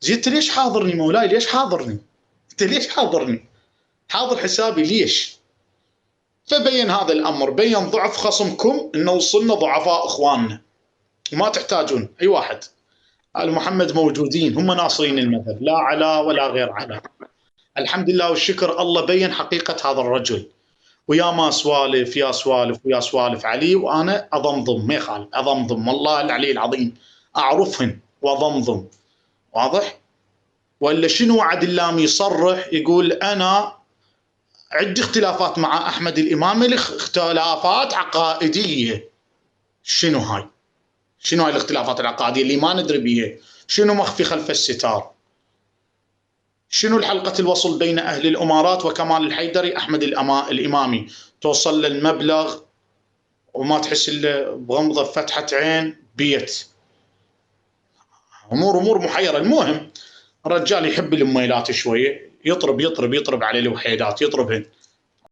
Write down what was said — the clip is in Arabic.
زين انت ليش حاضرني مولاي؟ ليش حاضرني؟ انت ليش حاضرني؟ حاضر حسابي ليش؟ فبين هذا الامر، بين ضعف خصمكم انه وصلنا ضعفاء اخواننا وما تحتاجون اي واحد. ال محمد موجودين، هم ناصرين المذهب، لا علا ولا غير علا. الحمد لله والشكر، الله بين حقيقه هذا الرجل. ويا ما سوالف، يا سوالف ويا سوالف علي، وانا اضمضم، ما يخالف اضمضم، والله العلي العظيم اعرفهن واضمضم. واضح؟ ولا شنو عاد اللام يصرح يقول انا عندي اختلافات مع احمد الامامي، اختلافات عقائديه. شنو هاي؟ شنو هاي الاختلافات العقائديه اللي ما ندري بيها؟ شنو مخفي خلف الستار؟ شنو الحلقة الوصل بين أهل الأمارات وكمال الحيدري أحمد الإمامي؟ توصل للمبلغ وما تحس إلا بغمضة فتحة عين بيت. أمور محيرة. المهم الرجال يحب الميلات شوية، يطرب يطرب يطرب على الوحيدات، يطربهن.